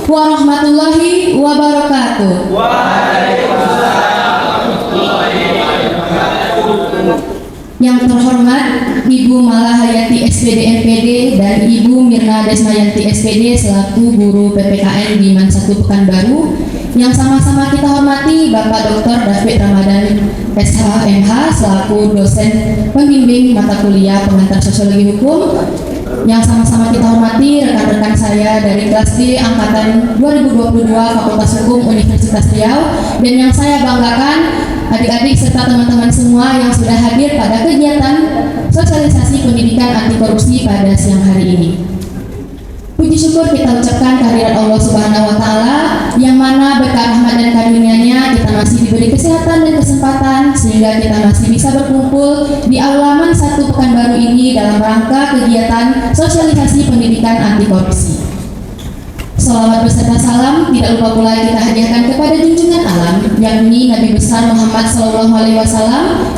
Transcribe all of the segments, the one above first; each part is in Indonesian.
warahmatullahi wabarakatuh. Yang terhormat Ibu Malahayati SPD MPD dan Ibu Mirna Desmayanti SPD selaku guru PPKN di MAN 1 Pekanbaru. Yang sama-sama kita hormati Bapak Dr. David Ramadan SH MH selaku dosen pembimbing mata kuliah pengantar sosiologi hukum. Yang sama-sama kita hormati rekan-rekan saya dari kelas D angkatan 2022 Fakultas Hukum Universitas Riau, dan yang saya banggakan adik-adik serta teman-teman semua yang sudah hadir pada kegiatan sosialisasi pendidikan anti korupsi pada siang hari ini. Puji syukur kita ucapkan kehadirat Allah Subhanahu wa Ta'ala, yang mana berkat rahmat dan karunia-Nya kita masih diberi kesehatan dan kesempatan sehingga kita masih bisa berkumpul di aula MAN 1 Pekanbaru ini dalam rangka kegiatan sosialisasi pendidikan anti korupsi. Salawat beserta salam tidak lupa pula kita hadiahkan kepada junjungan alam, yakni Nabi besar Muhammad SAW,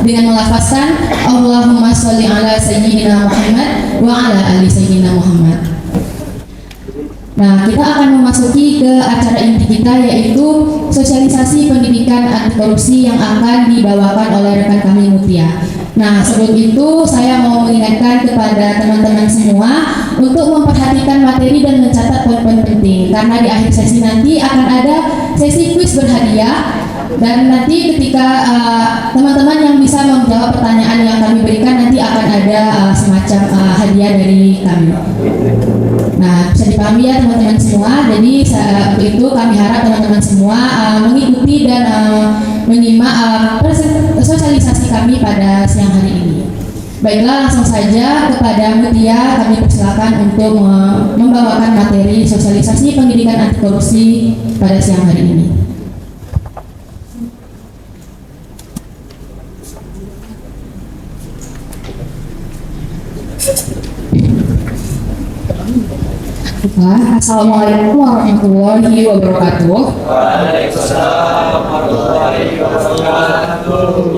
dengan melafazkan Allahumma sholli ala sayyidina Muhammad wa ala ali sayyidina Muhammad. Nah, kita akan memasuki ke acara inti kita, yaitu sosialisasi pendidikan anti korupsi yang akan dibawakan oleh rekan kami Mutia. Nah, sebelum itu saya mau mengingatkan kepada teman-teman semua untuk memperhatikan materi dan mencatat poin-poin penting, karena di akhir sesi nanti akan ada sesi kuis berhadiah, dan nanti ketika teman-teman yang bisa menjawab pertanyaan yang kami berikan nanti akan ada semacam hadiah dari kami. Nah, bisa dipahami ya teman-teman semua. Jadi saat itu kami harap teman-teman semua mengikuti dan menyimak sosialisasi kami pada siang hari ini. Baiklah, langsung saja kepada Mutia kami persilakan untuk membawakan materi sosialisasi pendidikan anti korupsi pada siang hari ini. Assalamualaikum warahmatullahi wabarakatuh.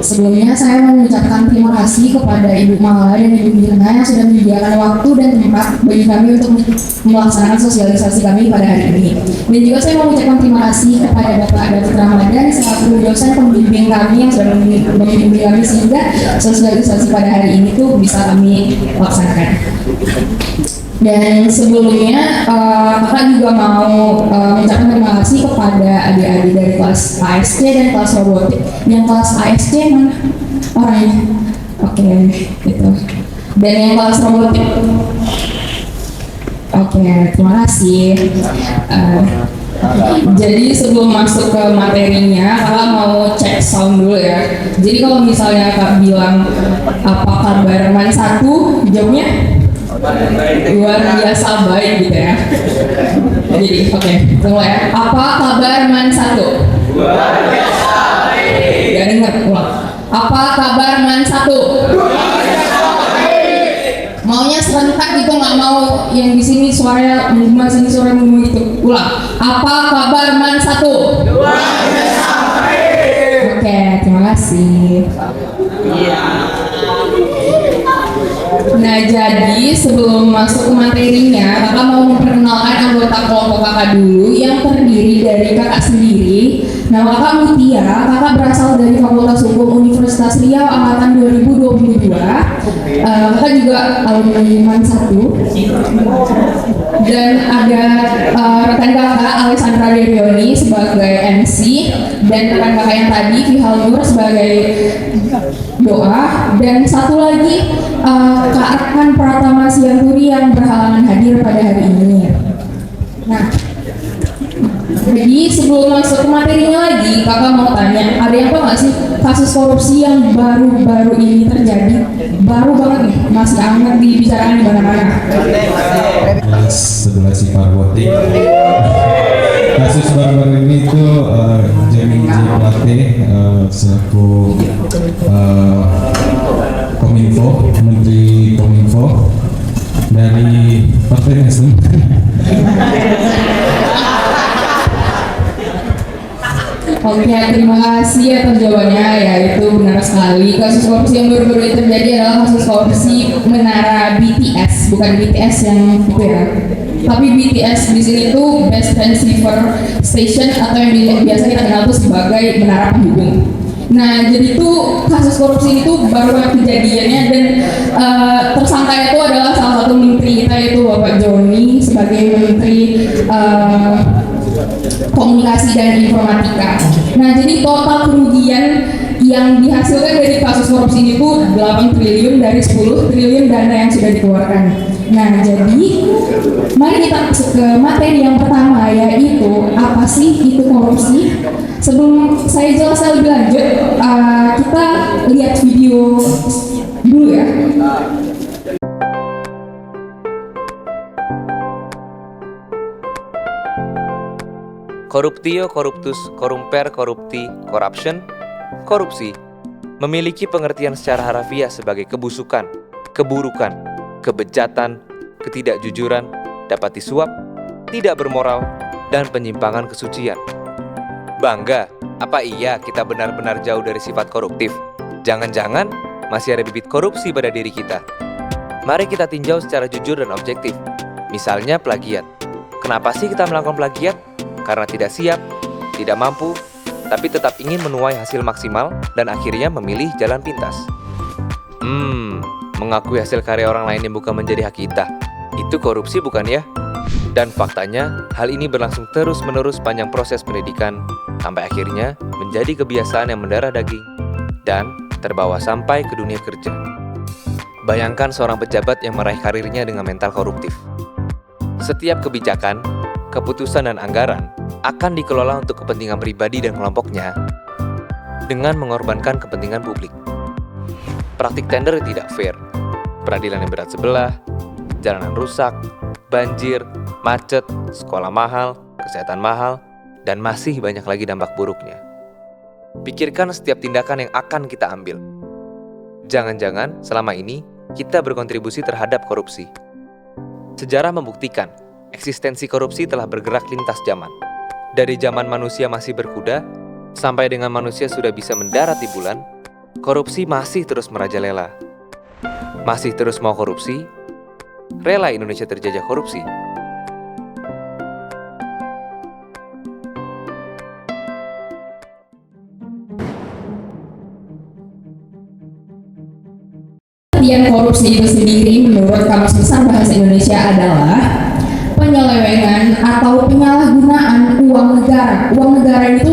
Sebelumnya saya mengucapkan terima kasih kepada Ibu Mala dan Ibu Mirna yang sudah menyediakan waktu dan tempat bagi kami untuk melaksanakan sosialisasi kami pada hari ini. Dan juga saya mengucapkan terima kasih kepada Bapak David Ramadan selaku dosen pembimbing kami yang sudah membimbing kami sehingga sosialisasi pada hari ini tuh bisa kami laksanakan. Dan sebelumnya kakak juga mau mengucapkan terima kasih kepada adik-adik dari kelas ASC dan kelas robotik. Yang kelas ASC mana orangnya? Oke, gitu. Dan yang kelas robotik, oke, terima kasih. Jadi sebelum masuk ke materinya, kakak mau cek sound dulu ya. Jadi kalau misalnya kak bilang apa kabar MAN 1, jawabnya luar biasa baik gitu ya. Jadi oke, tunggu ya. Apa kabar MAN 1? Luar biasa baik. Gak denger, ulang. Apa kabar MAN 1? Luar biasa baik. Maunya serentak gitu, nggak mau yang di sini suaranya menggema, sini suaranya menggema gitu. Ulang. Apa kabar MAN 1? Luar biasa baik. Oke, terima kasih. Iya. Nah, jadi sebelum masuk ke materinya, kakak mau memperkenalkan anggota kelompok kakak dulu yang terdiri dari kakak sendiri. Nama kakak Mutia, kakak berasal dari Fakultas Hukum Universitas Riau angkatan 2022. Kakak juga alumni MAN 1. Dan ada rekan kakak Alessandra Derioni sebagai MC, dan rekan kakak yang tadi Vihal Nur sebagai doa, dan satu lagi Kak Arkan Pratama Sianturi yang berhalangan hadir pada hari ini. Nah, jadi sebelum masuk ke materinya lagi, kakak mau tanya, ada yang tahu nggak sih kasus korupsi yang baru-baru ini terjadi? Baru banget nih, masih hangat dibicarakan di mana-mana. Sebelah si Parwati. Kasus baru-baru ini itu Jamin J. Plate selaku Kominfo, Menteri Kominfo dari Partai Nasdem. Oke, terima kasih atas jawabannya. Ya, itu benar sekali. Kasus korupsi yang baru-baru ini terjadi adalah kasus korupsi menara BTS, bukan BTS yang itu ya. Tapi BTS di sini tuh Best Transceiver Station atau yang biasa kita kenal tuh sebagai menara penghubung. Nah, jadi tuh kasus korupsi itu baru banget kejadiannya dan tersangka itu adalah salah satu menteri kita yaitu Bapak Joni sebagai menteri komunikasi dan informatika. Nah, jadi total kerugian yang dihasilkan dari kasus korupsi ini tuh 8 triliun dari 10 triliun dana yang sudah dikeluarkan. Nah, jadi mari kita masuk ke materi yang pertama, yaitu apa sih itu korupsi. Sebelum saya jelaskan lebih lanjut, kita lihat video dulu ya. Corruptio corruptus corrumper corrupti corruption. Korupsi memiliki pengertian secara harafiah sebagai kebusukan, keburukan, kebejatan, ketidakjujuran, dapat disuap, tidak bermoral, dan penyimpangan kesucian. Bangga, apa iya kita benar-benar jauh dari sifat koruptif? Jangan-jangan masih ada bibit korupsi pada diri kita. Mari kita tinjau secara jujur dan objektif. Misalnya plagiat. Kenapa sih kita melakukan plagiat? Karena tidak siap, tidak mampu, tapi tetap ingin menuai hasil maksimal dan akhirnya memilih jalan pintas. Mengakui hasil karya orang lain yang bukan menjadi hak kita. Itu korupsi bukan ya? Dan faktanya, hal ini berlangsung terus-menerus panjang proses pendidikan, sampai akhirnya menjadi kebiasaan yang mendarah daging, dan terbawa sampai ke dunia kerja. Bayangkan seorang pejabat yang meraih karirnya dengan mental koruptif. Setiap kebijakan, keputusan dan anggaran akan dikelola untuk kepentingan pribadi dan kelompoknya dengan mengorbankan kepentingan publik. Praktik tender tidak fair, peradilan yang berat sebelah, jalanan rusak, banjir, macet, sekolah mahal, kesehatan mahal, dan masih banyak lagi dampak buruknya. Pikirkan setiap tindakan yang akan kita ambil. Jangan-jangan selama ini kita berkontribusi terhadap korupsi. Sejarah membuktikan eksistensi korupsi telah bergerak lintas zaman. Dari zaman manusia masih berkuda, sampai dengan manusia sudah bisa mendarat di bulan, korupsi masih terus merajalela. Masih terus mau korupsi? Rela Indonesia terjajah korupsi? Pengertian korupsi itu sendiri menurut Kamus Besar Bahasa Indonesia adalah penyelewengan atau penyalahgunaan uang negara. Uang negara itu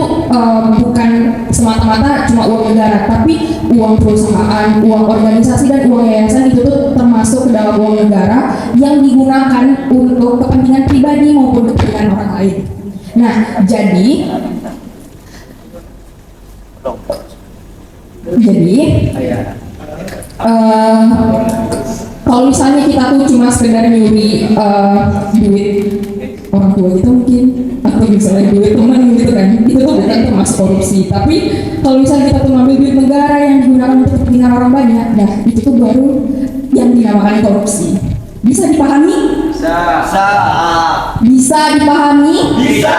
bukan semata-mata cuma uang negara, tapi uang perusahaan, uang organisasi, dan uang yayasan itu tuh termasuk ke dalam uang negara yang digunakan untuk kepentingan pribadi maupun kepentingan orang lain. Nah, jadi kalau misalnya kita tuh cuma sekedar nyuri duit orang tua kita mungkin, atau misalnya duit teman gitu kan, itu tuh bukan termasuk korupsi. Tapi kalau misalnya kita tuh ngambil duit negara yang digunakan untuk kepentingan orang banyak, nah itu tuh baru yang dinamakan korupsi. Bisa dipahami? Bisa dipahami? Bisa.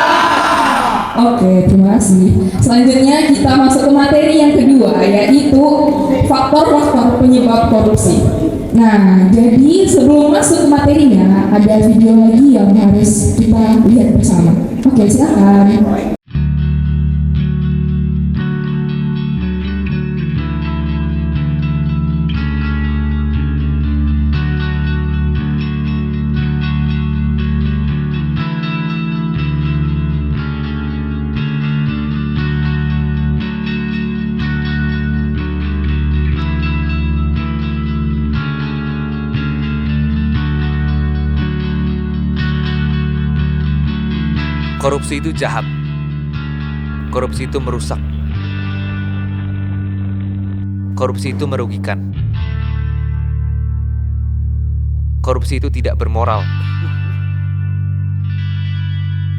Oke, terima kasih. Selanjutnya kita masuk ke materi yang kedua, yaitu faktor-faktor penyebab korupsi. Nah, jadi sebelum masuk ke materinya, ada video lagi yang harus kita lihat bersama. Oke, silakan. Korupsi itu jahat. Korupsi itu merusak. Korupsi itu merugikan. Korupsi itu tidak bermoral.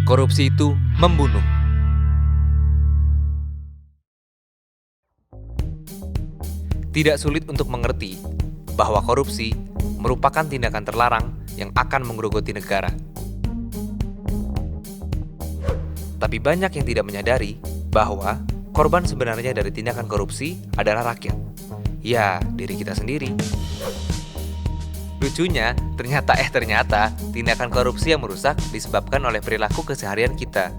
Korupsi itu membunuh. Tidak sulit untuk mengerti bahwa korupsi merupakan tindakan terlarang yang akan menggerogoti negara. Tapi banyak yang tidak menyadari bahwa korban sebenarnya dari tindakan korupsi adalah rakyat. Ya, diri kita sendiri. Lucunya, ternyata tindakan korupsi yang merusak disebabkan oleh perilaku keseharian kita.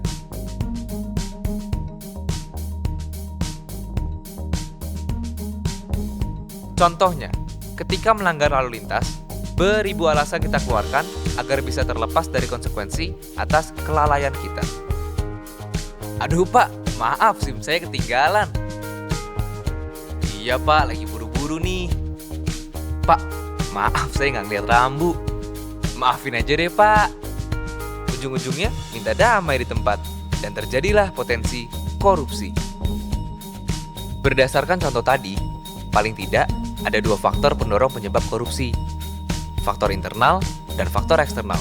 Contohnya, ketika melanggar lalu lintas, beribu alasan kita keluarkan agar bisa terlepas dari konsekuensi atas kelalaian kita. Aduh pak, maaf SIM saya ketinggalan. Iya pak, lagi buru-buru nih. Pak, maaf saya nggak ngeliat rambu. Maafin aja deh pak. Ujung-ujungnya minta damai di tempat dan terjadilah potensi korupsi. Berdasarkan contoh tadi, paling tidak ada 2 faktor pendorong penyebab korupsi. Faktor internal dan faktor eksternal.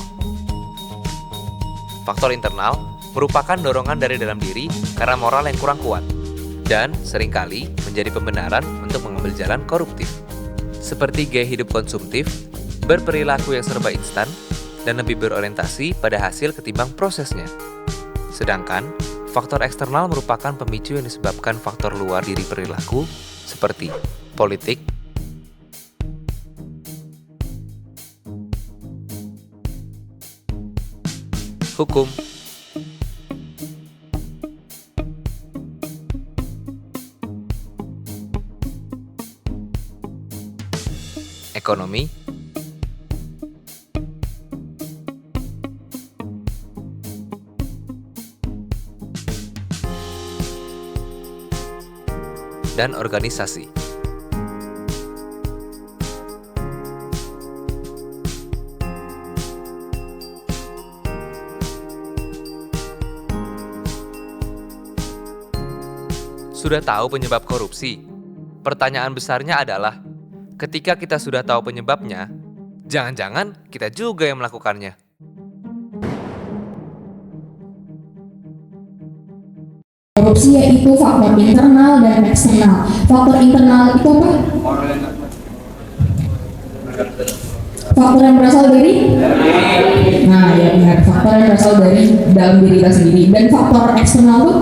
Faktor internal merupakan dorongan dari dalam diri karena moral yang kurang kuat dan seringkali menjadi pembenaran untuk mengambil jalan koruptif. Seperti gaya hidup konsumtif, berperilaku yang serba instan, dan lebih berorientasi pada hasil ketimbang prosesnya. Sedangkan, faktor eksternal merupakan pemicu yang disebabkan faktor luar diri perilaku seperti politik, hukum, ekonomi, dan organisasi. Sudah tahu penyebab korupsi? Pertanyaan besarnya adalah, ketika kita sudah tahu penyebabnya, jangan-jangan kita juga yang melakukannya. Korupsi yaitu faktor internal dan eksternal. Faktor internal itu apa? Faktor yang berasal dari? Nah ya benar, faktor yang berasal dari dalam diri kita sendiri. Dan faktor eksternal itu?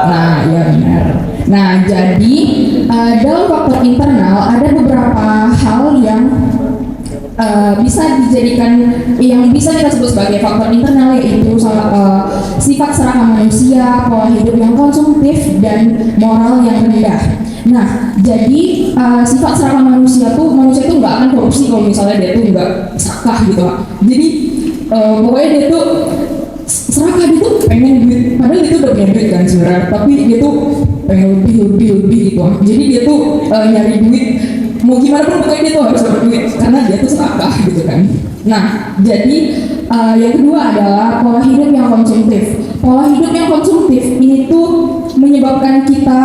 Nah ya benar. Nah jadi dalam faktor internal ada beberapa hal yang bisa dijadikan, yang bisa kita sebut sebagai faktor internal, yaitu sifat serakah manusia, pola hidup yang konsumtif, dan moral yang rendah. Nah, jadi sifat serakah manusia tuh nggak akan korupsi kalau misalnya dia tuh nggak serakah gitu lah. Jadi pokoknya dia tuh serakah, dia tuh pengen duit, padahal dia tuh udah punya duit kan sebenarnya, tapi dia tuh pengen lebih gitu. Jadi dia tuh nyari duit, mau gimana pun pokoknya dia tuh harus dapat duit karena dia tuh serakah gitu kan. Nah, jadi yang kedua adalah pola hidup yang konsumtif. Pola hidup yang konsumtif ini tuh menyebabkan kita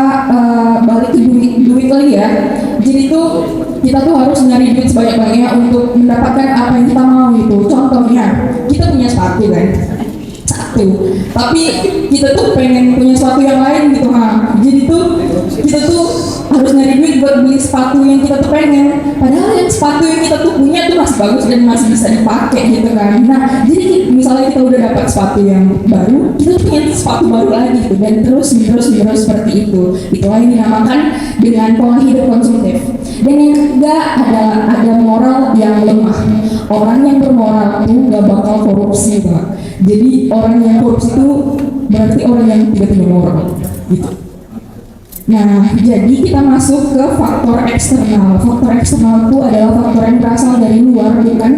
balik ke duit lagi ya. Jadi tuh kita tuh harus nyari duit sebanyak-banyaknya untuk mendapatkan apa yang kita mau gitu. Contohnya, kita punya sepatu kan, tapi kita tuh pengen punya sepatu yang lain gitu ha. Jadi tuh kita tuh harus nyari duit buat beli sepatu yang kita tuh pengen, padahal yang sepatu yang kita tuh punya tuh masih bagus dan masih bisa dipakai gitu kan. Nah jadi misalnya kita udah dapat sepatu yang baru, kita pengen sepatu baru lagi gitu, dan terus seperti itu. Itulah yang dinamakan dengan pola hidup konsumtif. Dan yang ketiga adalah ada moral yang lemah. Orang yang bermoral tuh gak bakal korupsi Pak. Jadi orang yang korupsi itu berarti orang yang tidak punya moral gitu. Nah, jadi kita masuk ke faktor eksternal. Faktor eksternal itu adalah faktor yang berasal dari luar, bukan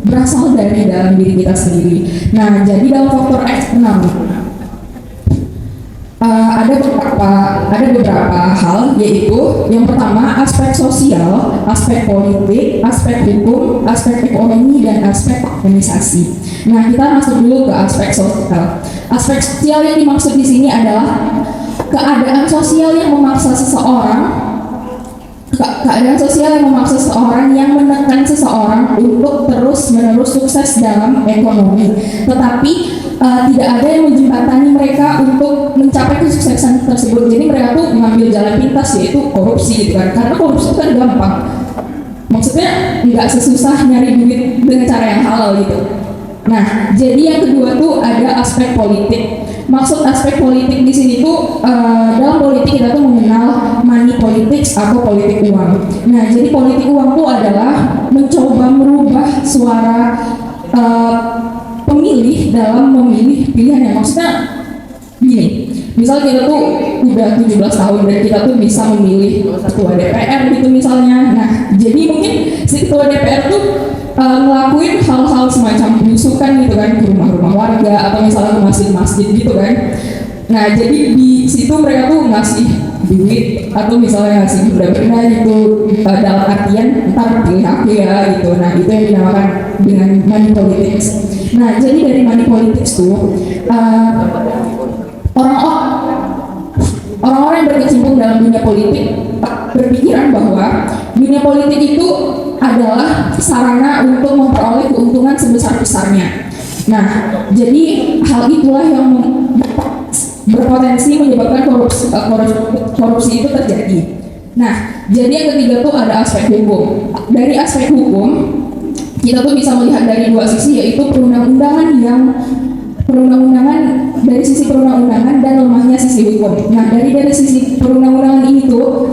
berasal dari dalam diri kita sendiri. Nah, jadi dalam faktor eksternal ada beberapa hal, yaitu yang pertama aspek sosial, aspek politik, aspek hukum, aspek ekonomi, dan aspek organisasi. Nah, kita masuk dulu ke aspek sosial. Aspek sosial yang dimaksud di sini adalah keadaan sosial yang memaksa seseorang yang menekan seseorang untuk terus-menerus sukses dalam ekonomi, tetapi tidak ada yang menjembatani mereka untuk mencapai kesuksesan tersebut. Jadi mereka tuh mengambil jalan pintas, yaitu korupsi gitu kan, karena korupsi itu kan gampang, maksudnya nggak sesusah nyari duit dengan cara yang halal gitu. Nah, jadi yang kedua tuh ada aspek politik. Maksud aspek politik di sini tuh dalam politik kita tuh mengenal money politics politics atau politik uang. Nah, jadi politik uang itu adalah mencoba merubah suara pemilih dalam memilih pilihan yang maksudnya gini. Misal kita tuh udah 17 tahun dan kita tuh bisa memilih ketua DPR gitu misalnya. Nah, jadi mungkin si ketua DPR tuh ngelakuin hal-hal semacam belusukan gitu kan ke rumah-rumah warga atau misalnya ke masjid-masjid gitu kan. Nah, jadi di situ mereka tuh ngasih duit atau misalnya ngasih benda-benda gitu dalam artian ntar pilih aku ya gitu. Nah, itu yang dinamakan dengan money politics. Nah, jadi dari money politics tuh orang-orang yang berkecimpung dalam dunia politik berpikiran bahwa dunia politik itu adalah sarana untuk memperoleh keuntungan sebesar-besarnya. Nah, jadi hal itulah yang berpotensi menyebabkan korupsi itu terjadi. Nah, jadi yang ketiga tuh ada aspek hukum. Dari aspek hukum, kita tuh bisa melihat dari dua sisi, yaitu perundang-undangan dari sisi perundang-undangan dan lemahnya sisi hukum. Nah, dari sisi perundang-undangan ini tuh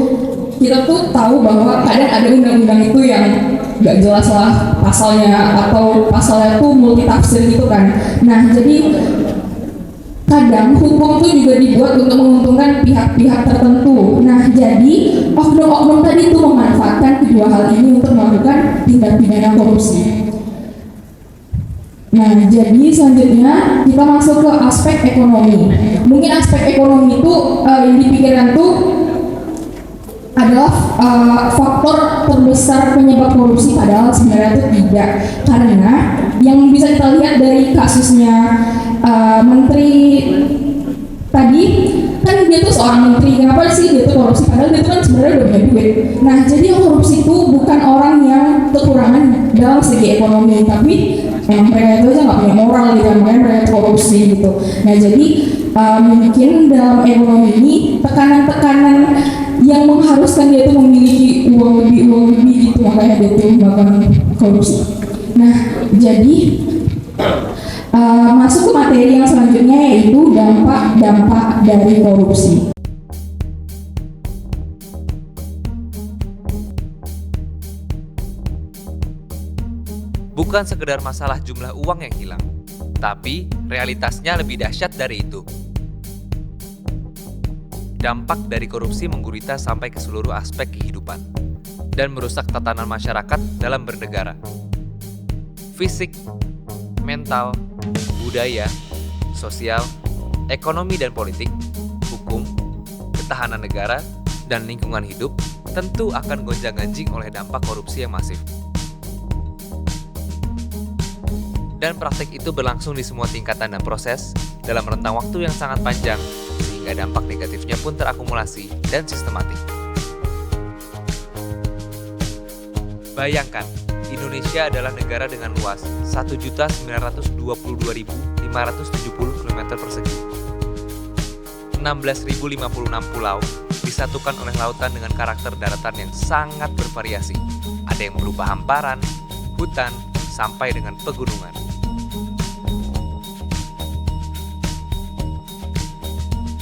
kita tuh tahu bahwa kadang ada undang-undang itu yang gak jelas lah pasalnya atau pasalnya tuh multitafsir gitu kan. Nah, jadi kadang hukum tuh juga dibuat untuk menguntungkan pihak-pihak tertentu. Nah, jadi oknum-oknum tadi tuh memanfaatkan kedua hal ini untuk melakukan tindak pidana korupsi. Nah, jadi selanjutnya kita masuk ke aspek ekonomi. Mungkin aspek ekonomi itu yang dipikirkan tuh adalah faktor terbesar penyebab korupsi, padahal sebenarnya itu tidak, karena yang bisa kita lihat dari kasusnya menteri tadi kan dia tuh seorang menteri, kenapa sih dia tuh korupsi padahal dia tuh kan sebenarnya udah punya duit. Nah, jadi yang korupsi itu bukan orang yang kekurangan dalam segi ekonomi, tapi emang mereka itu aja nggak punya moral gitu, makanya mereka korupsi gitu. Nah, jadi mungkin dalam ekonomi ini tekanan-tekanan yang mengharuskan dia itu memiliki uang lebih gitu, makanya dia tuh melakukan korupsi. Nah, jadi masuk ke materi yang selanjutnya, yaitu dampak dari korupsi. Bukan sekedar masalah jumlah uang yang hilang, tapi realitasnya lebih dahsyat dari itu. Dampak dari korupsi menggurita sampai ke seluruh aspek kehidupan dan merusak tatanan masyarakat dalam bernegara. Fisik, mental, budaya, sosial, ekonomi dan politik, hukum, ketahanan negara, dan lingkungan hidup tentu akan gonjang-ganjing oleh dampak korupsi yang masif. Dan praktik itu berlangsung di semua tingkatan dan proses dalam rentang waktu yang sangat panjang, sehingga dampak negatifnya pun terakumulasi dan sistematik. Bayangkan, Indonesia adalah negara dengan luas 1.922.570 km persegi. 16.056 pulau disatukan oleh lautan dengan karakter daratan yang sangat bervariasi. Ada yang berupa hamparan, hutan, sampai dengan pegunungan.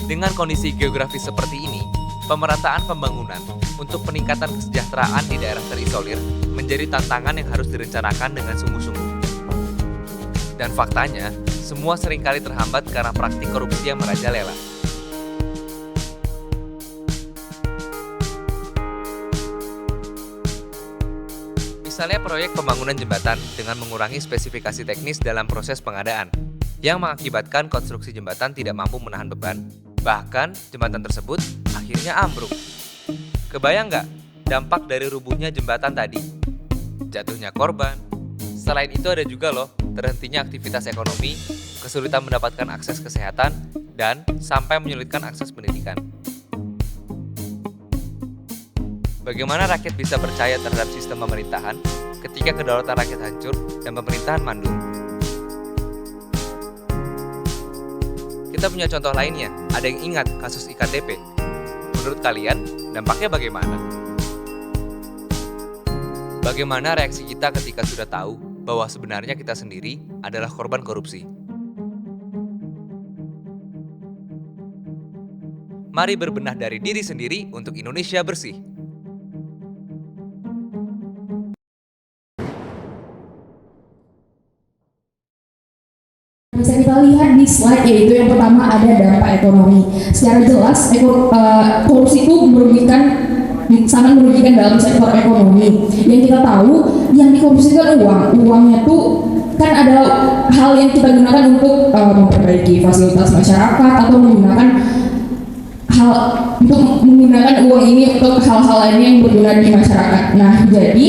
Dengan kondisi geografis seperti ini, pemerataan pembangunan untuk peningkatan kesejahteraan di daerah terisolir menjadi tantangan yang harus direncanakan dengan sungguh-sungguh. Dan faktanya, semua seringkali terhambat karena praktik korupsi yang merajalela. Misalnya proyek pembangunan jembatan dengan mengurangi spesifikasi teknis dalam proses pengadaan, yang mengakibatkan konstruksi jembatan tidak mampu menahan beban, bahkan jembatan tersebut akhirnya ambruk. Kebayang nggak dampak dari rubuhnya jembatan tadi? Jatuhnya korban. Selain itu ada juga loh, terhentinya aktivitas ekonomi, kesulitan mendapatkan akses kesehatan, dan sampai menyulitkan akses pendidikan. Bagaimana rakyat bisa percaya terhadap sistem pemerintahan ketika kedaulatan rakyat hancur dan pemerintahan mandul? Kita punya contoh lainnya, ada yang ingat kasus IKTP. Menurut kalian, dampaknya bagaimana? Bagaimana reaksi kita ketika sudah tahu bahwa sebenarnya kita sendiri adalah korban korupsi? Mari berbenah dari diri sendiri untuk Indonesia bersih. di slide, yaitu yang pertama ada dampak ekonomi. Secara jelas korupsi itu sangat merugikan dalam sektor ekonomi. Yang kita tahu, yang dikorupsi kan uangnya tuh kan adalah hal yang kita gunakan untuk memperbaiki fasilitas masyarakat atau menggunakan uang ini untuk hal-hal lainnya yang berguna di masyarakat. Nah, jadi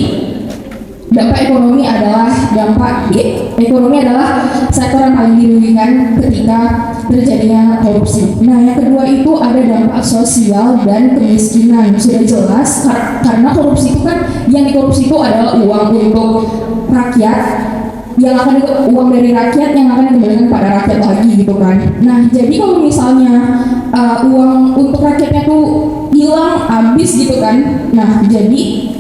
dampak ekonomi adalah sektor yang paling dirugikan ketika terjadinya korupsi. Nah, yang kedua itu ada dampak sosial dan kemiskinan. Sudah jelas karena korupsi itu kan, yang dikorupsi itu adalah uang untuk rakyat, uang dari rakyat yang akan dikembalikan pada rakyat lagi gitu kan. Nah, jadi kalau misalnya uang untuk rakyatnya tuh hilang, habis gitu kan. Nah, jadi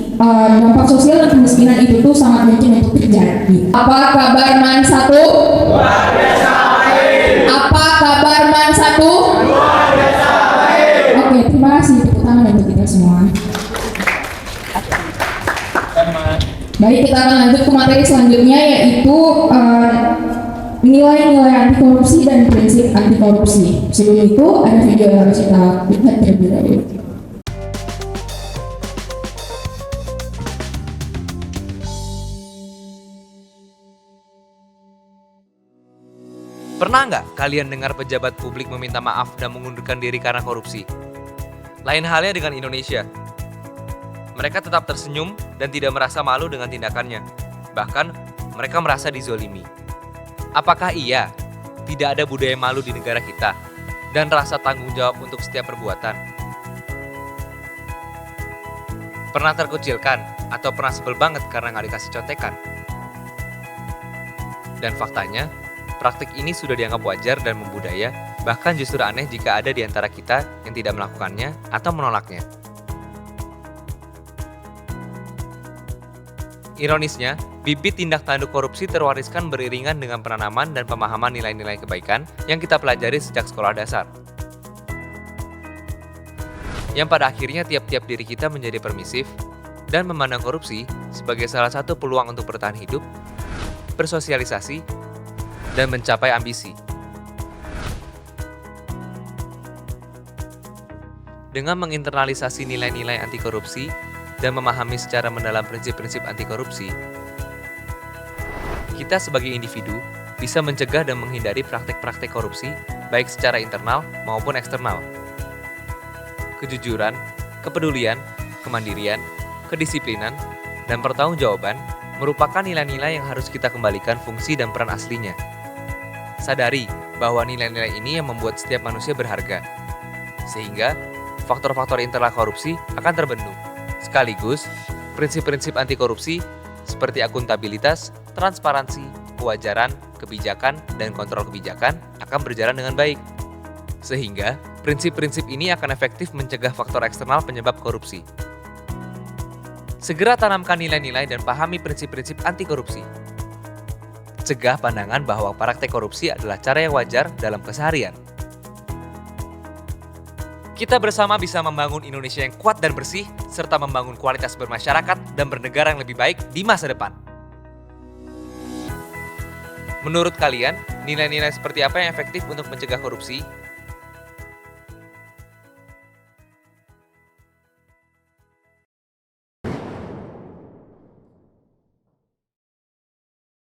dampak sosial dan kemiskinan itu tuh sangat mungkin untuk terjadi. Apa kabar Man 1? Luar biasa baik. Apa kabar Man 1? Luar biasa baik. Oke, terima kasih tepuk tangan untuk kita semua. Baik, kita akan lanjut ke materi selanjutnya, yaitu nilai-nilai anti korupsi dan prinsip anti korupsi. Sebelum itu ada video yang harus kita lihat terlebih dahulu. Pernah nggak kalian dengar pejabat publik meminta maaf dan mengundurkan diri karena korupsi? Lain halnya dengan Indonesia. Mereka tetap tersenyum dan tidak merasa malu dengan tindakannya. Bahkan, mereka merasa dizolimi. Apakah iya tidak ada budaya malu di negara kita dan rasa tanggung jawab untuk setiap perbuatan? Pernah terkucilkan atau pernah sebel banget karena nggak dikasih contekan? Dan faktanya, praktik ini sudah dianggap wajar dan membudaya, bahkan justru aneh jika ada di antara kita yang tidak melakukannya atau menolaknya. Ironisnya, bibit tindak tanduk korupsi terwariskan beriringan dengan penanaman dan pemahaman nilai-nilai kebaikan yang kita pelajari sejak sekolah dasar. Yang pada akhirnya tiap-tiap diri kita menjadi permisif dan memandang korupsi sebagai salah satu peluang untuk bertahan hidup, bersosialisasi, dan mencapai ambisi. Dengan menginternalisasi nilai-nilai anti korupsi dan memahami secara mendalam prinsip-prinsip anti korupsi, kita sebagai individu bisa mencegah dan menghindari praktik-praktik korupsi baik secara internal maupun eksternal. Kejujuran, kepedulian, kemandirian, kedisiplinan, dan pertanggungjawaban merupakan nilai-nilai yang harus kita kembalikan fungsi dan peran aslinya. Sadari bahwa nilai-nilai ini yang membuat setiap manusia berharga, sehingga faktor-faktor internal korupsi akan terbendung. Sekaligus, prinsip-prinsip anti korupsi seperti akuntabilitas, transparansi, kewajaran, kebijakan, dan kontrol kebijakan akan berjalan dengan baik. Sehingga, prinsip-prinsip ini akan efektif mencegah faktor eksternal penyebab korupsi. Segera tanamkan nilai-nilai dan pahami prinsip-prinsip anti korupsi. Cegah pandangan bahwa praktek korupsi adalah cara yang wajar dalam keseharian. Kita bersama bisa membangun Indonesia yang kuat dan bersih, serta membangun kualitas bermasyarakat dan bernegara yang lebih baik di masa depan. Menurut kalian, nilai-nilai seperti apa yang efektif untuk mencegah korupsi?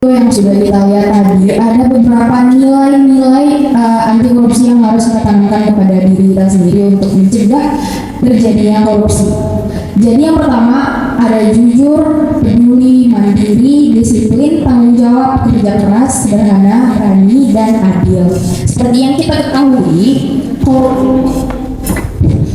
Yang sudah kita lihat tadi, ada beberapa nilai-nilai anti korupsi yang harus kita tanamkan kepada diri kita sendiri untuk mencegah terjadinya korupsi. Jadi yang pertama ada jujur, peduli, mandiri, disiplin, tanggung jawab, kerja keras, sederhana, berani, dan adil. Seperti yang kita ketahui,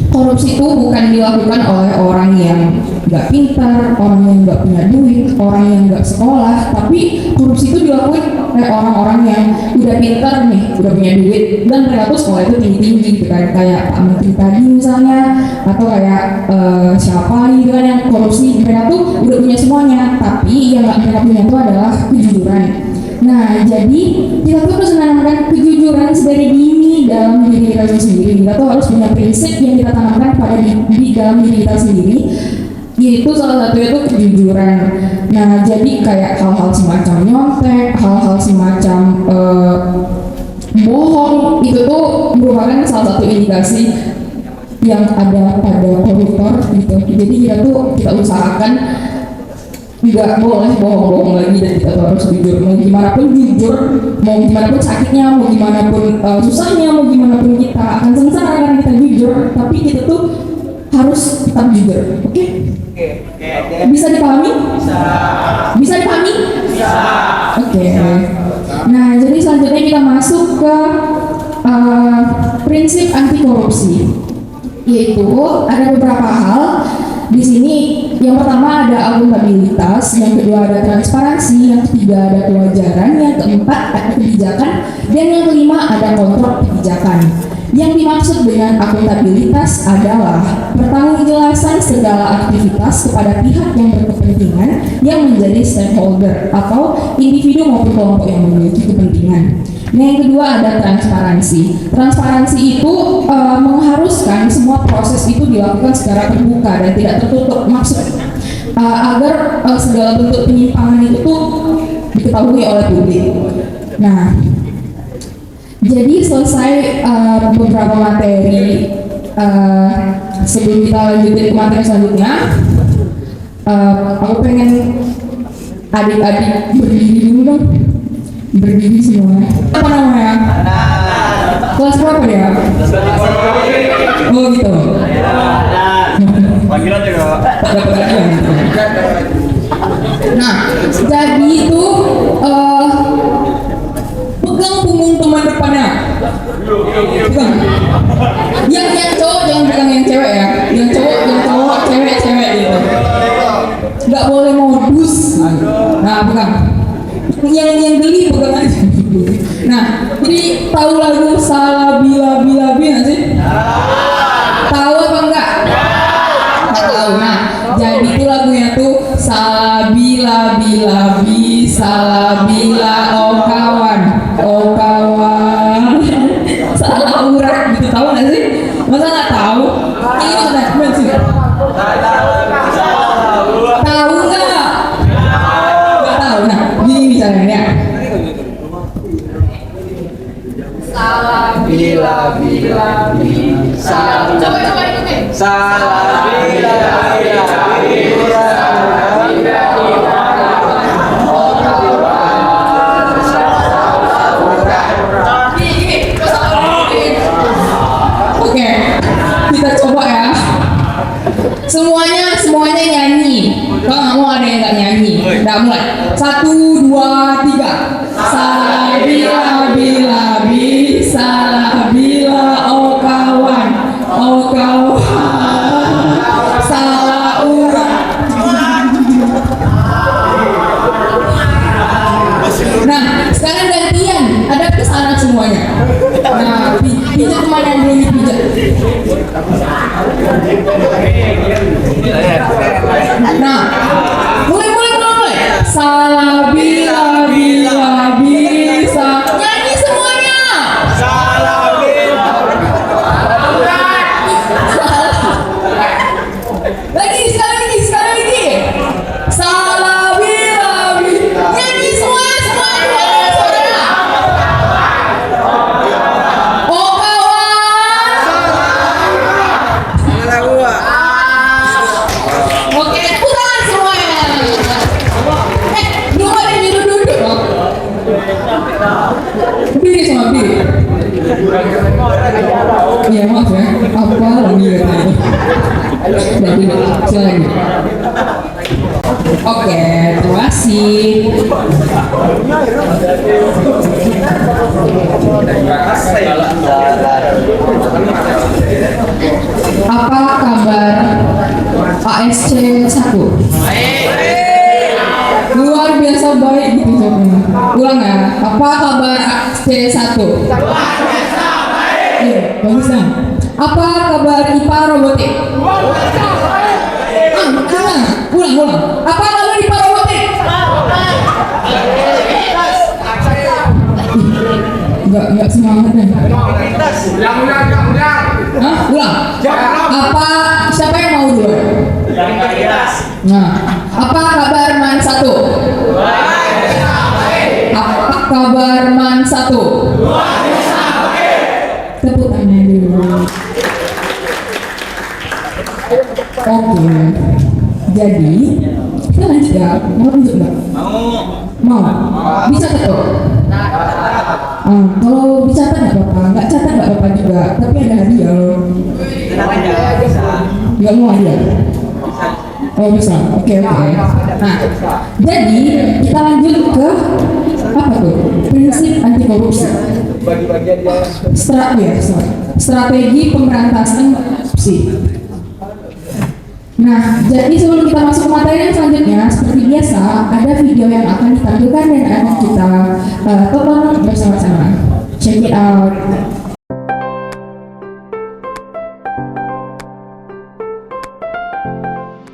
korupsi itu bukan dilakukan oleh orang yang nggak pintar, orang yang nggak punya duit, orang yang nggak sekolah, tapi korupsi itu dilakukan oleh orang-orang yang udah pintar nih, udah punya duit, dan mereka tuh sekolah itu tinggi-tinggi gitu kan, kayak Pak Menteri tadi misalnya, atau kayak siapa gitu kan yang korupsi, mereka tuh udah punya semuanya, tapi yang nggak mereka punya itu adalah kejujuran. Nah, jadi kita tuh harus menanamkan kejujuran sedari dini dalam diri kita sendiri. Kita tuh harus punya prinsip yang kita tanamkan pada di dalam diri kita sendiri, yaitu salah satunya itu kejujuran. Nah, jadi kayak hal-hal semacam nyontek, hal-hal semacam bohong itu tuh merupakan salah satu indikasi yang ada pada koruptor gitu. Jadi kita usahakan nggak boleh bohong-bohong lagi, dan kita tuh harus jujur. Mau gimana pun jujur, mau gimana pun sakitnya, mau gimana pun susahnya, mau gimana pun kita akan sengsara karena kita jujur, tapi kita tuh harus tetap jujur. Oke? Bisa dipahami? Bisa dipahami? Oke. Nah, jadi selanjutnya kita masuk ke prinsip anti korupsi, yaitu ada beberapa hal di sini. Yang pertama ada akuntabilitas, yang kedua ada transparansi, yang ketiga ada kewajaran, yang keempat ada kebijakan, dan yang kelima ada kontrol kebijakan. Yang dimaksud dengan akuntabilitas adalah pertanggungjawaban segala aktivitas kepada pihak yang berkepentingan yang menjadi stakeholder atau individu maupun kelompok yang memiliki kepentingan. Nah, yang kedua ada transparansi. Transparansi itu mengharuskan semua proses itu dilakukan secara terbuka dan tidak tertutup, maksud agar segala bentuk penyimpangan itu tuh diketahui oleh publik. Nah, jadi selesai beberapa materi. Sebelum kita lanjutin ke materi selanjutnya, aku pengen adik-adik berdiri dulu dong. Berdiri semua. Apa namanya? Kelas berapa dia? Oh gitu. Panggilan juga. Nah, jadi itu pegang punggung teman depannya. Pegang. Yang cowok jangan pegang yang cewek ya. Yang cowok, cewek gitu. Nggak boleh modus. Nah, pegang. Yang geli pegang aja. Nah, jadi tahu lagu Salah Bila Bila nggak sih? Tahu apa enggak? Nggak tahu. Nah, jadi itu lagunya tuh Salah Bila Bila Salah Bila oh kawan salah urat gitu, tahu nggak sih? Masa nggak tahu? Ini mana sih? Tahu nggak? Nggak tahu. Nah, gini caranya. Salah bila salah. Coba ikutin. Salah bila Oke, kita coba ya. Semuanya nyanyi. Kalau nggak mau ada yang nggak nyanyi. Udah mulai. 1, 2, 3. Salah bila salah bila oh kawan salah urat. Nah, sekarang gantian. Ada kesana semuanya. Nah, pijat kemana yang belum dipijat? Nah, mulai. Salah bila bisa. Nyanyi semuanya. Salah bila. Lagi, sekali lagi. Salah bila. Nyanyi semuanya. Oh kawan. Oke, putar semuanya. Belum ada yang duduk loh. Berdiri semua, berdiri. Iya maaf ya, apa lagi ya tadi? Jadi silakan. Oke, terima kasih. Apa kabar ASC 1? Luar biasa baik gitu jawabnya. Ulang ya. Apa kabar ASC 1? Bagus dong. Apa kabar IPA robotik? Ulang. Apa kabar IPA robotik? Enggak semangat deh. Hah? Ulang. Apa siapa yang mau dulu? Nah, apa kabar Man 1? Apa kabar Man 1? Tepuk tangan dulu. Oke. Jadi kita lanjut ya. Mau lanjut nggak? Mau. Bisa ketuk? Kalau dicatat nggak apa-apa, nggak catat nggak apa-apa juga. Tapi ada hadiah loh. Nggak mau hadiah? Oh bisa. Oke. Nah, jadi kita lanjut ke apa tuh? Prinsip anti korupsi. Strategi pemberantasan korupsi. Nah, jadi sebelum kita masuk ke materi yang selanjutnya, seperti biasa, ada video yang akan ditampilkan dan akan kita tonton bersama-sama. Check it out.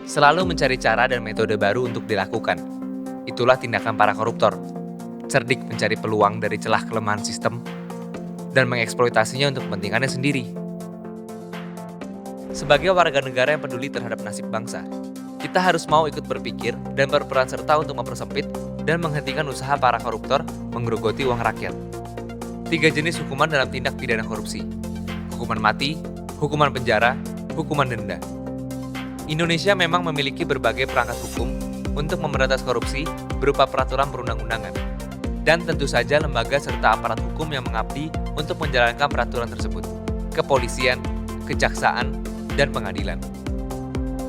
Selalu mencari cara dan metode baru untuk dilakukan. Itulah tindakan para koruptor. Cerdik mencari peluang dari celah kelemahan sistem dan mengeksploitasinya untuk kepentingannya sendiri. Sebagai warga negara yang peduli terhadap nasib bangsa, kita harus mau ikut berpikir dan berperan serta untuk mempersempit dan menghentikan usaha para koruptor menggerogoti uang rakyat. 3 jenis hukuman dalam tindak pidana korupsi: hukuman mati, hukuman penjara, hukuman denda. Indonesia memang memiliki berbagai perangkat hukum untuk memberantas korupsi berupa peraturan perundang-undangan. Dan tentu saja lembaga serta aparat hukum yang mengabdi untuk menjalankan peraturan tersebut: kepolisian, kejaksaan, dan pengadilan.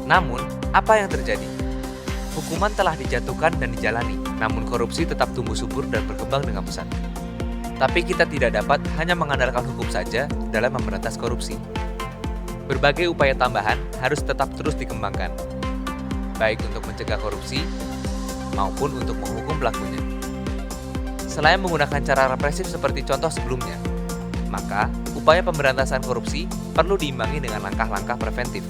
Namun, apa yang terjadi? Hukuman telah dijatuhkan dan dijalani, namun korupsi tetap tumbuh subur dan berkembang dengan pesat. Tapi kita tidak dapat hanya mengandalkan hukum saja dalam memberantas korupsi. Berbagai upaya tambahan harus tetap terus dikembangkan, baik untuk mencegah korupsi maupun untuk menghukum pelakunya. Selain menggunakan cara represif seperti contoh sebelumnya, maka upaya pemberantasan korupsi perlu diimbangi dengan langkah-langkah preventif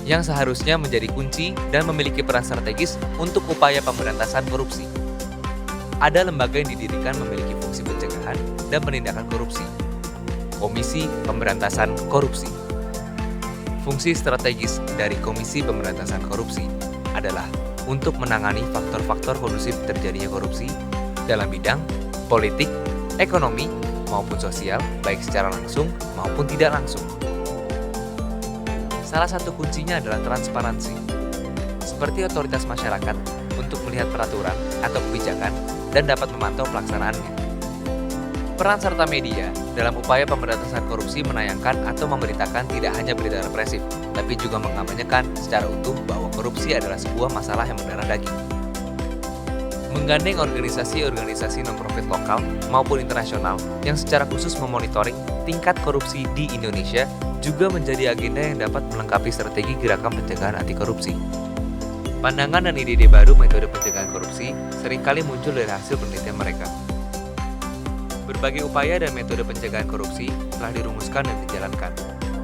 yang seharusnya menjadi kunci dan memiliki peran strategis untuk upaya pemberantasan korupsi. Ada lembaga yang didirikan memiliki fungsi pencegahan dan penindakan korupsi. Komisi Pemberantasan Korupsi. Fungsi strategis dari Komisi Pemberantasan Korupsi adalah untuk menangani faktor-faktor kondusif terjadinya korupsi dalam bidang politik, ekonomi, maupun sosial, baik secara langsung maupun tidak langsung. Salah satu kuncinya adalah transparansi, seperti otoritas masyarakat untuk melihat peraturan atau kebijakan dan dapat memantau pelaksanaannya. Peran serta media dalam upaya pemberantasan korupsi menayangkan atau memberitakan tidak hanya berita represif, tapi juga mengamanyakan secara utuh bahwa korupsi adalah sebuah masalah yang mendarah daging. Menggandeng organisasi-organisasi non-profit lokal maupun internasional yang secara khusus memonitoring tingkat korupsi di Indonesia juga menjadi agenda yang dapat melengkapi strategi gerakan pencegahan anti korupsi. Pandangan dan ide-ide baru metode pencegahan korupsi seringkali muncul dari hasil penelitian mereka. Berbagai upaya dan metode pencegahan korupsi telah dirumuskan dan dijalankan.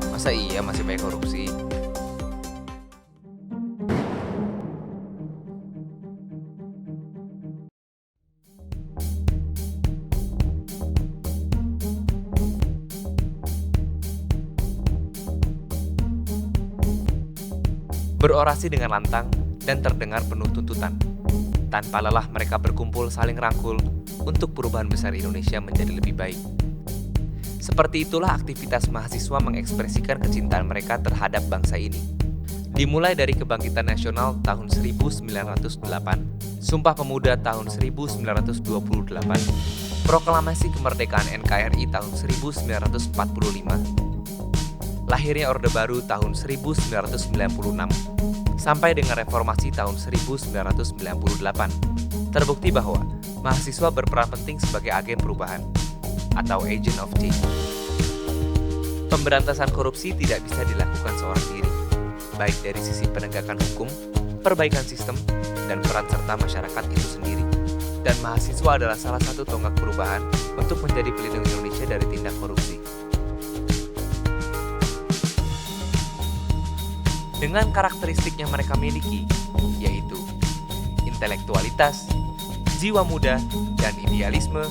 Masa iya masih banyak korupsi? Berorasi dengan lantang dan terdengar penuh tuntutan. Tanpa lelah mereka berkumpul saling rangkul untuk perubahan besar Indonesia menjadi lebih baik. Seperti itulah aktivitas mahasiswa mengekspresikan kecintaan mereka terhadap bangsa ini. Dimulai dari Kebangkitan Nasional tahun 1908, Sumpah Pemuda tahun 1928, Proklamasi Kemerdekaan NKRI tahun 1945, lahirnya Orde Baru tahun 1996, sampai dengan Reformasi tahun 1998. Terbukti bahwa mahasiswa berperan penting sebagai agen perubahan atau agent of change. Pemberantasan korupsi tidak bisa dilakukan seorang diri, baik dari sisi penegakan hukum, perbaikan sistem, dan peran serta masyarakat itu sendiri. Dan mahasiswa adalah salah satu tonggak perubahan untuk menjadi pelindung Indonesia dari tindak korupsi. Dengan karakteristik yang mereka miliki, yaitu intelektualitas, jiwa muda, dan idealisme,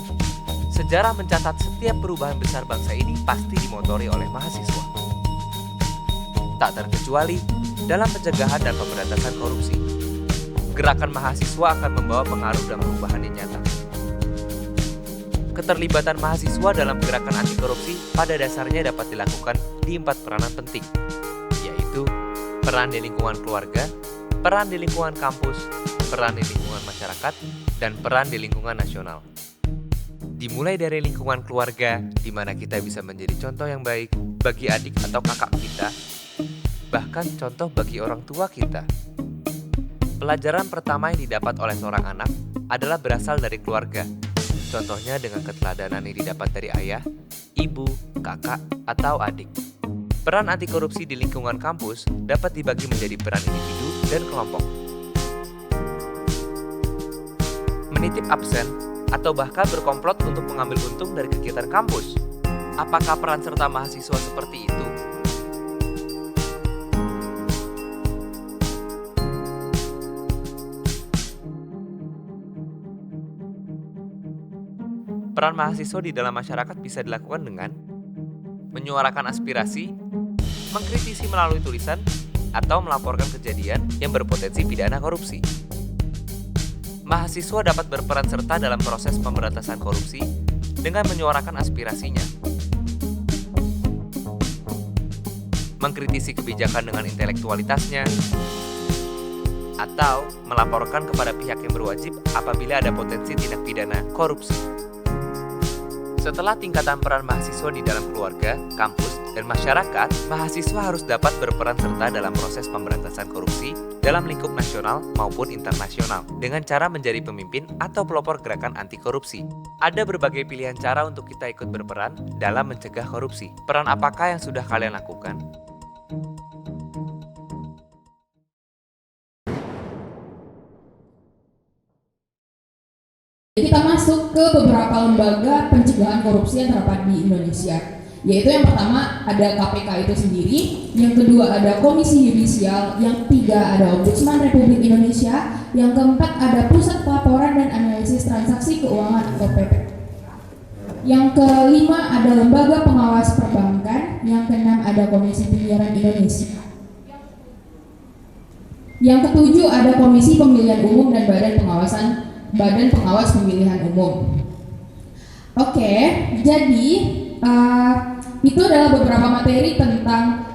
sejarah mencatat setiap perubahan besar bangsa ini pasti dimotori oleh mahasiswa. Tak terkecuali dalam pencegahan dan pemberantasan korupsi. Gerakan mahasiswa akan membawa pengaruh dan perubahan yang nyata. Keterlibatan mahasiswa dalam gerakan anti korupsi pada dasarnya dapat dilakukan di 4 peranan penting, yaitu peran di lingkungan keluarga, peran di lingkungan kampus, peran di lingkungan masyarakat, dan peran di lingkungan nasional. Dimulai dari lingkungan keluarga, di mana kita bisa menjadi contoh yang baik bagi adik atau kakak kita, bahkan contoh bagi orang tua kita. Pelajaran pertama yang didapat oleh seorang anak adalah berasal dari keluarga. Contohnya dengan keteladanan yang didapat dari ayah, ibu, kakak, atau adik. Peran anti korupsi di lingkungan kampus dapat dibagi menjadi peran individu dan kelompok. Menitip absen atau bahkan berkomplot untuk mengambil untung dari kegiatan kampus. Apakah peran serta mahasiswa seperti itu? Peran mahasiswa di dalam masyarakat bisa dilakukan dengan menyuarakan aspirasi, mengkritisi melalui tulisan, atau melaporkan kejadian yang berpotensi pidana korupsi. Mahasiswa dapat berperan serta dalam proses pemberantasan korupsi dengan menyuarakan aspirasinya, mengkritisi kebijakan dengan intelektualitasnya, atau melaporkan kepada pihak yang berwajib apabila ada potensi tindak pidana korupsi. Setelah tingkatan peran mahasiswa di dalam keluarga, kampus, dan masyarakat, mahasiswa harus dapat berperan serta dalam proses pemberantasan korupsi dalam lingkup nasional maupun internasional dengan cara menjadi pemimpin atau pelopor gerakan anti korupsi. Ada berbagai pilihan cara untuk kita ikut berperan dalam mencegah korupsi. Peran apakah yang sudah kalian lakukan? Kita masuk ke beberapa lembaga pencegahan korupsi yang terdapat di Indonesia. Yaitu yang pertama ada KPK itu sendiri, yang kedua ada Komisi Yudisial, yang ketiga ada Ombudsman Republik Indonesia, yang keempat ada Pusat Pelaporan dan Analisis Transaksi Keuangan atau PP. Yang kelima ada Lembaga Pengawas Perbankan, yang keenam ada Komisi Penyiaran Indonesia. Yang ketujuh ada Komisi Pemilihan Umum dan Badan Pengawas Pemilihan Umum. Oke, jadi itu adalah beberapa materi tentang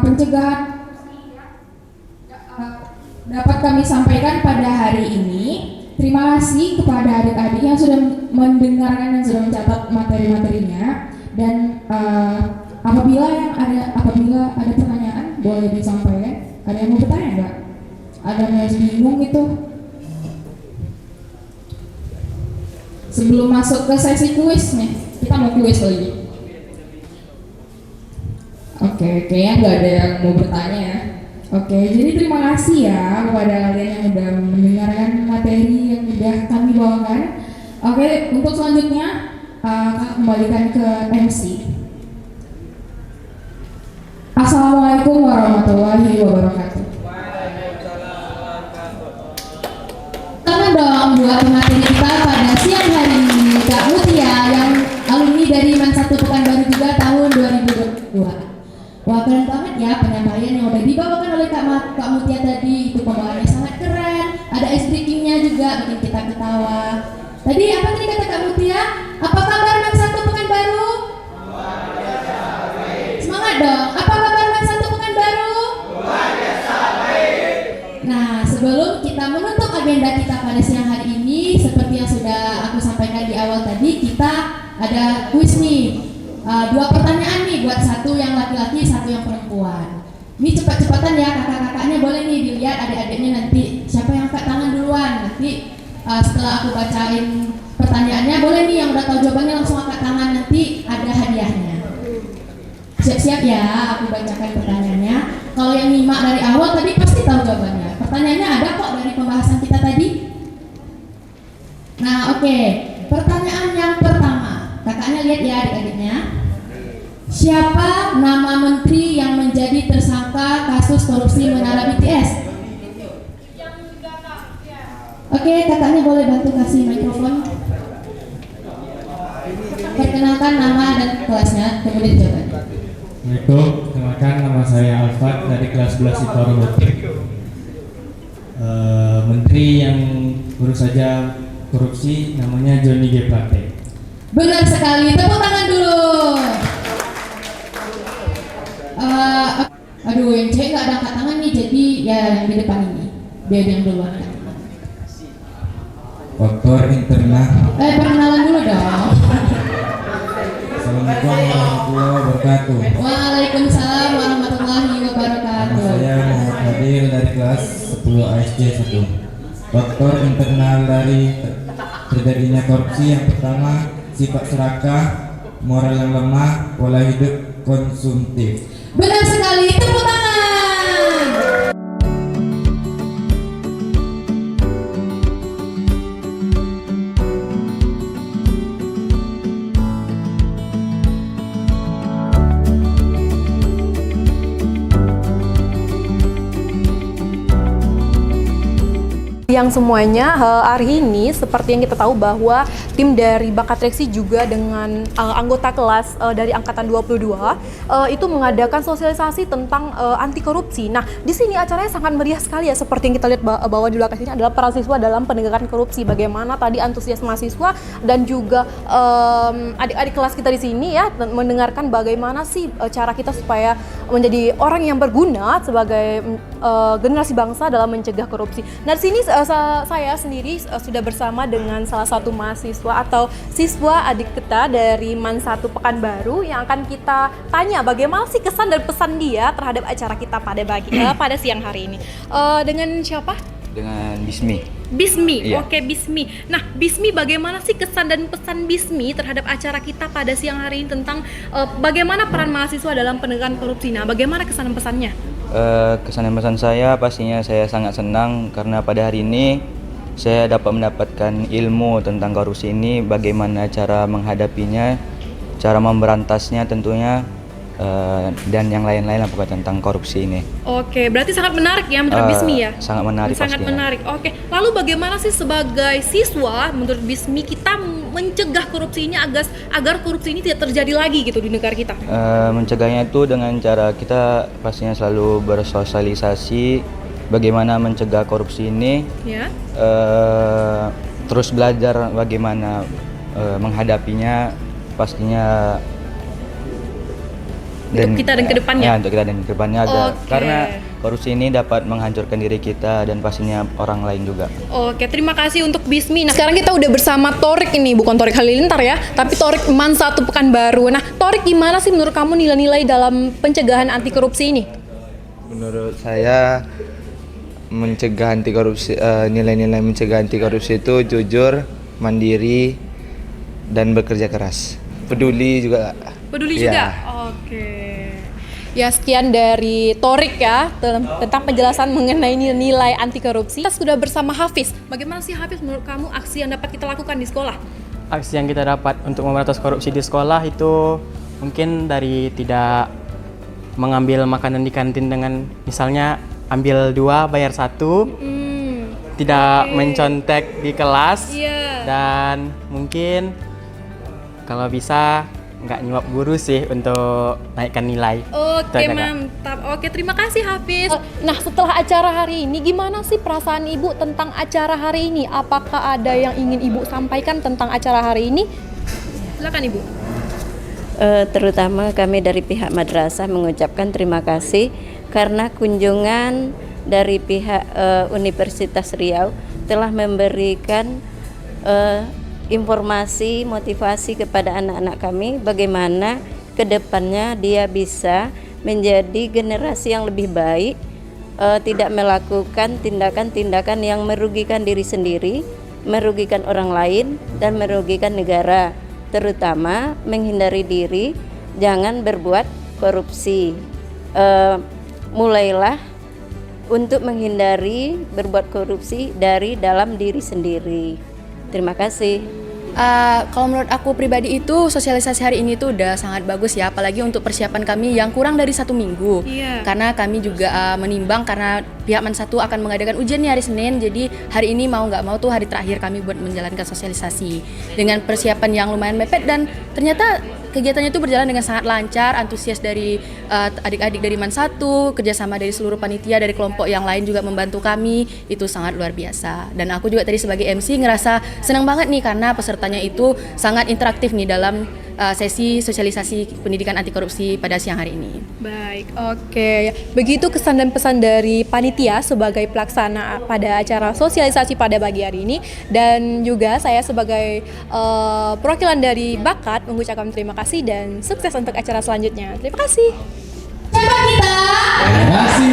pencegahan dapat kami sampaikan pada hari ini. Terima kasih kepada adik-adik yang sudah mendengarkan dan sudah mencatat materi-materinya. Dan apabila ada pertanyaan boleh disampaikan. Ada yang mau bertanya enggak? Ada yang masih bingung itu? Sebelum masuk ke sesi kuis nih, kita mau kuis lagi. Oke, kayaknya nggak ada yang mau bertanya ya. Oke, jadi terima kasih ya kepada kalian yang sudah mendengarkan materi yang sudah kami bawakan. Oke, untuk selanjutnya kembalikan ke MC. Assalamualaikum warahmatullahi wabarakatuh. Tangan dong buat materi kita pada siang hari ini, Kak Mutia yang alumni dari MAN 1 Pekanbaru juga tahun 2022. Wah, keren banget ya penyampaian yang udah dibawakan oleh Kak Mutia tadi. Itu pembawaannya sangat keren. Ada ice breaking-nya juga bikin kita ketawa. Tadi apa tadi kata Kak Mutia? Apa kabar MAN 1 Pekanbaru? Semangat dong. Apa kabar MAN 1 Pekanbaru? Nah, sebelum kita menutup agenda kita pada siang hari ini, seperti yang sudah aku sampaikan di awal tadi, kita ada kuis nih. 2 pertanyaan nih buat satu yang laki-laki, satu yang perempuan. Ini cepat-cepatan ya, kakak-kakaknya boleh nih dilihat adik-adiknya nanti siapa yang angkat tangan duluan. Nanti setelah aku bacain pertanyaannya, boleh nih yang udah tahu jawabannya langsung angkat tangan, nanti ada hadiahnya. Siap-siap ya, aku bacakan pertanyaannya. Kalau yang nyimak dari awal tadi pasti tahu jawabannya. Pertanyaannya ada kok dari pembahasan kita tadi. Nah, oke. Pertanyaan yang pertama, kakaknya lihat ya adik-adiknya. Siapa nama menteri yang menjadi tersangka kasus korupsi Menara BTS? Oke, kakaknya boleh bantu kasih mikrofon. Perkenalkan nama dan kelasnya, kemudian jawaban. Assalamualaikum, kenalkan nama saya Alfat dari kelas 11 IPA Robotik. Menteri yang baru saja korupsi namanya Johnny G. Plate. Benar sekali, tepuk tangan dulu. Aduh, yang cewek nggak ada angkat tangan nih, jadi ya yang di depan ini, biar yang duluan. Faktor internal. Perkenalan dulu dong. Assalamualaikum warahmatullahi wabarakatuh. Waalaikumsalam warahmatullahi wabarakatuh. Nama saya Muhammad Fadil dari kelas 10 ASJ 1. Faktor internal dari terjadinya korupsi yang pertama, sifat serakah, moral yang lemah, pola hidup konsumtif. Benar sekali, tepuk tangan. Yang semuanya hari ini seperti yang kita tahu bahwa tim dari Bakat Seleksi juga dengan anggota kelas dari angkatan 22 itu mengadakan sosialisasi tentang anti korupsi. Nah, di sini acaranya sangat meriah sekali ya, seperti yang kita lihat bahwa di belakang sini adalah para siswa dalam penegakan korupsi. Bagaimana tadi antusias mahasiswa dan juga adik-adik kelas kita di sini ya mendengarkan bagaimana sih cara kita supaya menjadi orang yang berguna sebagai generasi bangsa dalam mencegah korupsi. Nah, di sini saya sendiri sudah bersama dengan salah satu mahasiswa atau siswa adik kita dari MAN 1 Pekanbaru yang akan kita tanya bagaimana sih kesan dan pesan dia terhadap acara kita pada siang hari ini. Dengan siapa? Dengan Bismi. Bismi, Iya. Oke Bismi. Nah Bismi, bagaimana sih kesan dan pesan Bismi terhadap acara kita pada siang hari ini tentang bagaimana peran mahasiswa dalam penegakan korupsi? Nah, bagaimana kesan dan pesannya? Kesan dan pesan saya pastinya saya sangat senang karena pada hari ini saya dapat mendapatkan ilmu tentang korupsi ini, bagaimana cara menghadapinya, cara memberantasnya tentunya, dan yang lain-lain lah pokoknya tentang korupsi ini. Oke, berarti sangat menarik ya menurut Bismi ya? Sangat menarik Sangat pastinya. menarik. Oke, lalu bagaimana sih sebagai siswa menurut Bismi kita mencegah korupsi ini agar korupsi ini tidak terjadi lagi gitu di negara kita? Mencegahnya itu dengan cara kita pastinya selalu bersosialisasi bagaimana mencegah korupsi ini, Ya. terus belajar bagaimana menghadapinya pastinya. Untuk kita dan kedepannya? Ya, untuk kita dan kedepannya Oke. karena korupsi ini dapat menghancurkan diri kita dan pastinya orang lain juga. Oke, terima kasih untuk Bismi. Nah, sekarang kita udah bersama Torik ini, bukan Torik Halilintar ya, tapi Torik MAN 1 Pekanbaru. Nah, Torik, gimana sih menurut kamu nilai-nilai dalam pencegahan anti korupsi ini? Menurut saya mencegah anti korupsi, nilai-nilai mencegah anti korupsi itu jujur, mandiri, dan bekerja keras. Peduli juga. Peduli Iya. juga? Oke. Ya, sekian dari Torik ya tentang penjelasan mengenai nilai anti korupsi. Kita sudah bersama Hafiz. Bagaimana sih Hafiz menurut kamu aksi yang dapat kita lakukan di sekolah? Aksi yang kita dapat untuk memberantas korupsi di sekolah itu mungkin dari tidak mengambil makanan di kantin dengan misalnya ambil 2 bayar 1, tidak mencontek di kelas, Iya. dan mungkin kalau bisa nggak nyuap guru sih untuk naikkan nilai. Oke, Itu aja, Kak. mantap. Oke, terima kasih Hafiz. Nah, setelah acara hari ini, gimana sih perasaan Ibu tentang acara hari ini? Apakah ada yang ingin Ibu sampaikan tentang acara hari ini? Silakan Ibu. Terutama kami dari pihak madrasah mengucapkan terima kasih karena kunjungan dari pihak Universitas Riau telah memberikan informasi, motivasi kepada anak-anak kami bagaimana kedepannya dia bisa menjadi generasi yang lebih baik, tidak melakukan tindakan-tindakan yang merugikan diri sendiri, merugikan orang lain, dan merugikan negara, terutama menghindari diri jangan berbuat korupsi. Mulailah untuk menghindari berbuat korupsi dari dalam diri sendiri. Terima kasih. Kalau menurut aku pribadi itu sosialisasi hari ini tuh udah sangat bagus ya, apalagi untuk persiapan kami yang kurang dari 1 minggu. Iya. Karena kami juga menimbang karena pihak MAN 1 akan mengadakan ujian nih hari Senin, jadi hari ini mau nggak mau tuh hari terakhir kami buat menjalankan sosialisasi dengan persiapan yang lumayan mepet dan ternyata kegiatannya itu berjalan dengan sangat lancar, antusias dari adik-adik dari MAN 1, kerjasama dari seluruh panitia dari kelompok yang lain juga membantu kami, itu sangat luar biasa. Dan aku juga tadi sebagai MC ngerasa senang banget nih karena pesertanya itu sangat interaktif nih dalam sesi sosialisasi pendidikan anti korupsi pada siang hari ini. Baik, oke. Begitu kesan dan pesan dari panitia sebagai pelaksana pada acara sosialisasi pada pagi hari ini, dan juga saya sebagai perwakilan dari Bakat mengucapkan terima kasih dan sukses untuk acara selanjutnya. Terima kasih. Siapa kita? Generasi